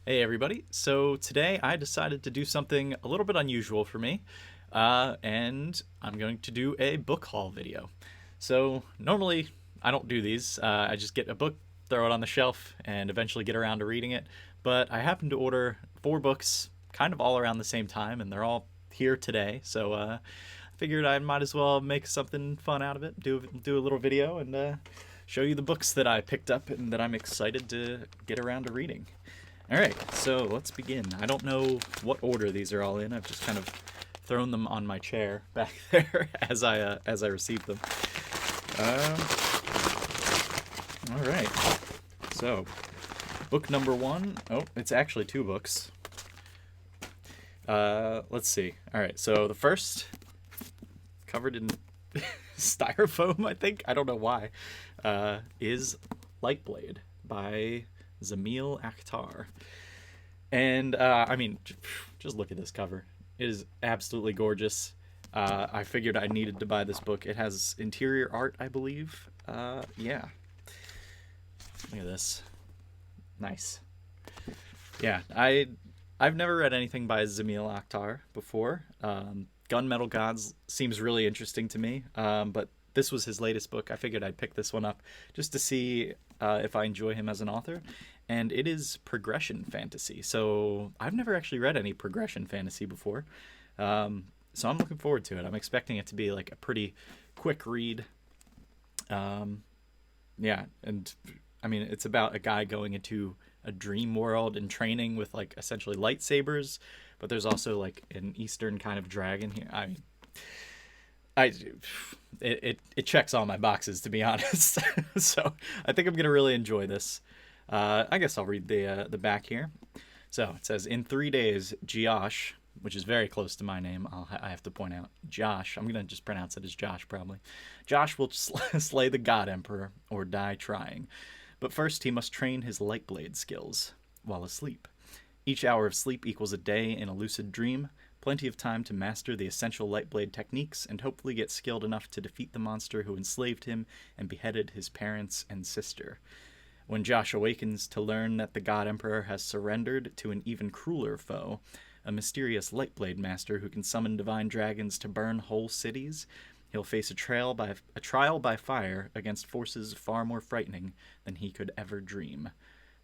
Hey everybody. So today I decided to do something a little bit unusual for me, and I'm going to do a book haul video. So normally I don't do these. I just get a book, throw it on the shelf, and eventually get around to reading it. But I happened to order 4 books kind of all around the same time, and they're all here today. So I figured I might as well make something fun out of it, do a little video, and show you the books that I picked up and that I'm excited to get around to reading. All right, so let's begin. I don't know what order these are all in. I've just kind of thrown them on my chair back there as I received them. All right. So, book number one. Oh, it's actually 2 books. Let's see. All right. So the first, covered in styrofoam, I think. I don't know why. Is Lightblade by Zamil Akhtar. And I mean, just look at this cover. It is absolutely gorgeous. I figured I needed to buy this book. It has interior art, I believe. Yeah. Look at this. Nice. Yeah, I've never read anything by Zamil Akhtar before. Gunmetal Gods seems really interesting to me, but this was his latest book. I figured I'd pick this one up just to see if I enjoy him as an author. And it is progression fantasy. So I've never actually read any progression fantasy before. So I'm looking forward to it. I'm expecting it to be like a pretty quick read. Um, yeah, and I mean, it's about a guy going into a dream world and training with like essentially lightsabers, but there's also like an Eastern kind of dragon here. I mean, I it checks all my boxes to be honest. So I think I'm gonna really enjoy this. I guess I'll read the back here. So it says, in 3 days, Josh, which is very close to my name, I have to point out, Josh. I'm gonna just pronounce it as Josh probably. Josh will slay the God Emperor or die trying, but first he must train his Lightblade skills while asleep. Each hour of sleep equals a day in a lucid dream, plenty of time to master the essential Lightblade techniques and hopefully get skilled enough to defeat the monster who enslaved him and beheaded his parents and sister. When Josh awakens to learn that the God Emperor has surrendered to an even crueler foe, a mysterious Lightblade master who can summon divine dragons to burn whole cities, he'll face a trial by fire against forces far more frightening than he could ever dream.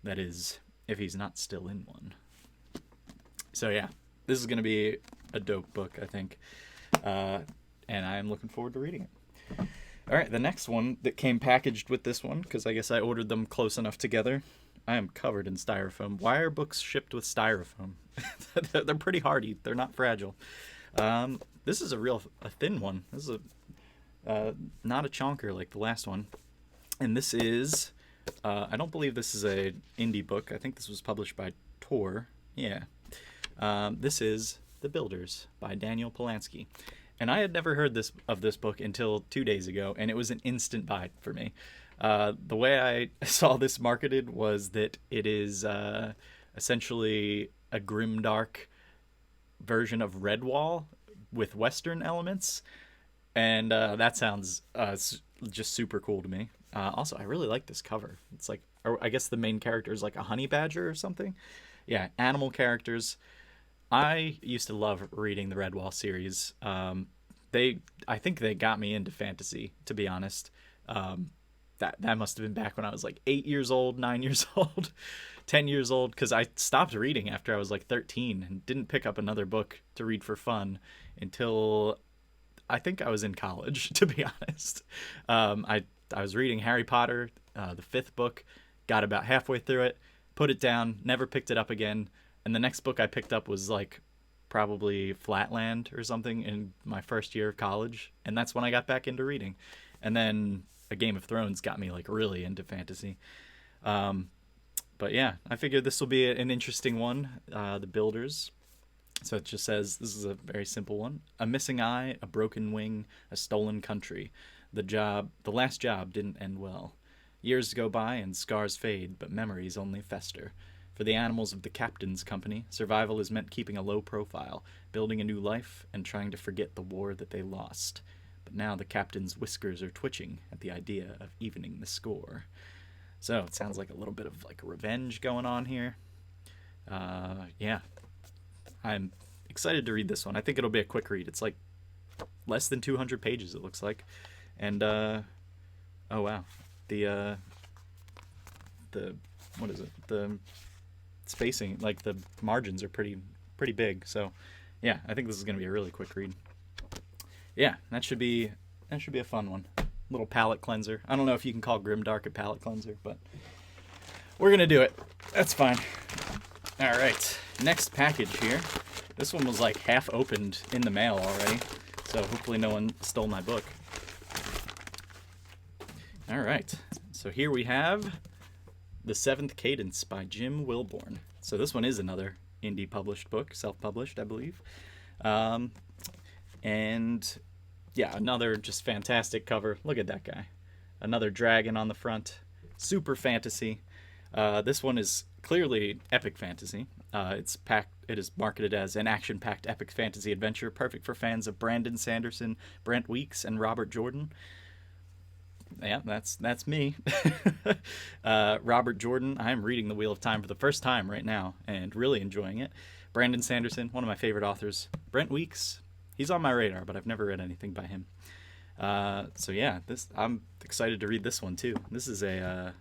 That is, if he's not still in one. So yeah, this is going to be a dope book, I think. And I am looking forward to reading it. All right, the next one that came packaged with this one, because I guess I ordered them close enough together. I am covered in styrofoam. Why are books shipped with styrofoam? They're pretty hardy. They're not fragile. This is a thin one. This is not a chonker like the last one. And this is, I don't believe this is a indie book. I think this was published by Tor. Yeah. This is The Builders by Daniel Polanski. And I had never heard of this book until 2 days ago, and it was an instant buy for me. The way I saw this marketed was that it is essentially a grimdark version of Redwall with Western elements, and that sounds just super cool to me. Also, I really like this cover. It's like, or I guess the main character is like a honey badger or something. Yeah, animal characters. I used to love reading the Redwall series. I think they got me into fantasy, to be honest. That must have been back when I was like 8 years old, 9 years old, 10 years old, because I stopped reading after I was like 13 and didn't pick up another book to read for fun until I think I was in college, to be honest. I was reading Harry Potter, the fifth book, got about halfway through it, put it down, never picked it up again, and the next book I picked up was like probably Flatland or something in my first year of college, and that's when I got back into reading. And then A Game of Thrones got me like really into fantasy. Um, but yeah, I figured this will be an interesting one. The Builders. So it just says this is a very simple one: a missing eye, a broken wing, a stolen country. The last job didn't end well. Years go by and scars fade, but memories only fester. For the animals of the captain's company, survival is meant keeping a low profile, building a new life, and trying to forget the war that they lost. But now the captain's whiskers are twitching at the idea of evening the score. So it sounds like a little bit of like revenge going on here. Yeah, I'm excited to read this one. I think it'll be a quick read. It's like less than 200 pages, it looks like. And, oh wow. The what is it? The spacing, like the margins are pretty big. So, yeah, I think this is going to be a really quick read. Yeah, that should be a fun one. Little palate cleanser. I don't know if you can call Grimdark a palate cleanser, but we're going to do it. That's fine. All right, next package here. This one was like half opened in the mail already, so hopefully no one stole my book. All right, so here we have The Seventh Cadence by Jim Wilborn. So this one is another indie published book, self-published, I believe. And yeah, another just fantastic cover. Look at that guy. Another dragon on the front. Super fantasy. This one is clearly epic fantasy. It is marketed as an action-packed epic fantasy adventure, perfect for fans of Brandon Sanderson, Brent Weeks, and Robert Jordan. Yeah, that's me. Robert Jordan. I am reading The Wheel of Time for the first time right now and really enjoying it. Brandon Sanderson, one of my favorite authors. Brent Weeks, he's on my radar, but I've never read anything by him. So yeah, I'm excited to read this one too. This is a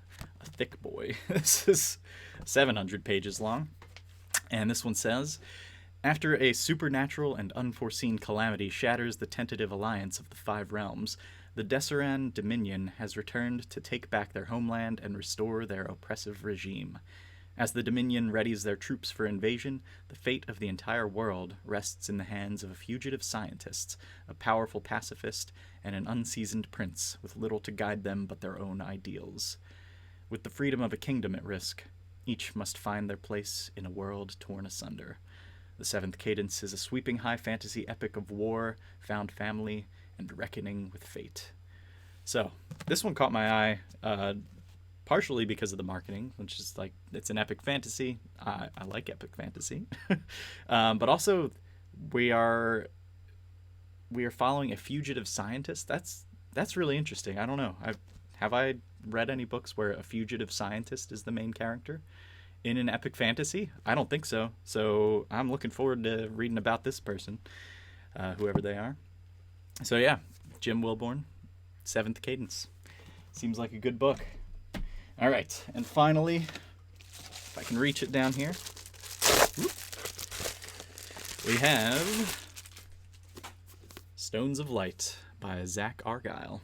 thick boy. This is 700 pages long, and this one says, after a supernatural and unforeseen calamity shatters the tentative alliance of the Five Realms, the Desseran Dominion has returned to take back their homeland and restore their oppressive regime. As the Dominion readies their troops for invasion, the fate of the entire world rests in the hands of a fugitive scientist, a powerful pacifist, and an unseasoned prince with little to guide them but their own ideals. With the freedom of a kingdom at risk, each must find their place in a world torn asunder. The Seventh Cadence is a sweeping high fantasy epic of war, found family, and reckoning with fate. So, this one caught my eye, partially because of the marketing, which is like, it's an epic fantasy. I like epic fantasy. But also, we are following a fugitive scientist. That's really interesting. I don't know. Have I read any books where a fugitive scientist is the main character in an epic fantasy? I don't think so. So I'm looking forward to reading about this person, whoever they are. So yeah, Jim Wilborn, Seventh Cadence. Seems like a good book. All right, and finally, if I can reach it down here, we have Stones of Light by Zach Argyle.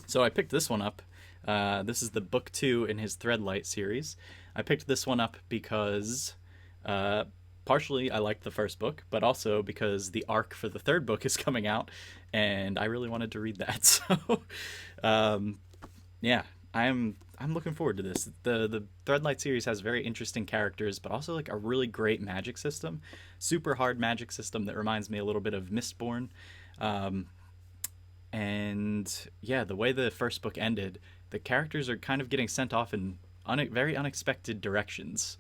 So I picked this one up. This is the book 2 in his Threadlight series. I picked this one up because partially I liked the first book, but also because the arc for the third book is coming out, and I really wanted to read that. So, yeah, I'm looking forward to this. The Threadlight series has very interesting characters, but also like a really great magic system, super hard magic system that reminds me a little bit of Mistborn. And yeah, the way the first book ended, the characters are kind of getting sent off in very unexpected directions.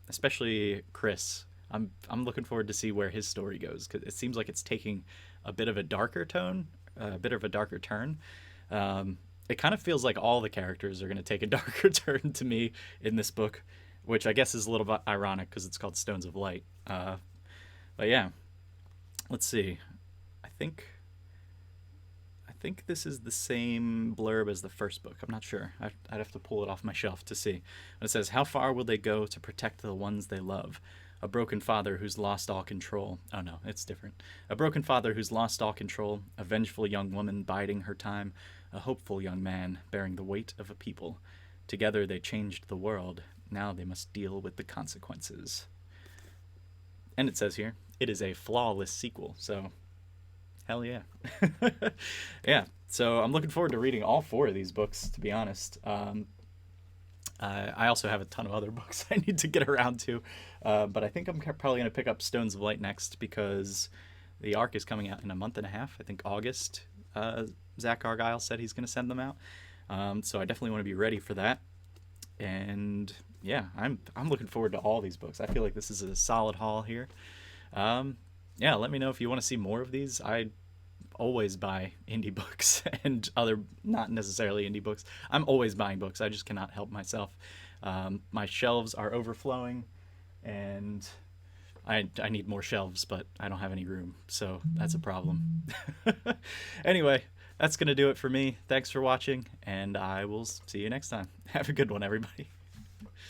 Especially Chris. I'm looking forward to see where his story goes, because it seems like it's taking a bit of a darker turn. It kind of feels like all the characters are going to take a darker turn to me in this book, which I guess is a little bit ironic because it's called Stones of Light. But yeah, let's see. I think this is the same blurb as the first book. I'm not sure. I'd have to pull it off my shelf to see. But it says, how far will they go to protect the ones they love? A broken father who's lost all control. Oh no, it's different. A broken father who's lost all control. A vengeful young woman biding her time. A hopeful young man bearing the weight of a people. Together they changed the world. Now they must deal with the consequences. And it says here, it is a flawless sequel, so hell yeah. Yeah, so I'm looking forward to reading all 4 of these books, to be honest. I also have a ton of other books I need to get around to, but I think I'm probably going to pick up Stones of Light next because the arc is coming out in a month and a half. I think August, Zach Argyle said he's going to send them out. So I definitely want to be ready for that. And yeah, I'm looking forward to all these books. I feel like this is a solid haul here. Yeah, let me know if you want to see more of these. I always buy indie books and other not necessarily indie books. I'm always buying books. I just cannot help myself. My shelves are overflowing. and I need more shelves, but I don't have any room, so that's a problem. Anyway, that's going to do it for me. Thanks for watching, and I will see you next time. Have a good one, everybody.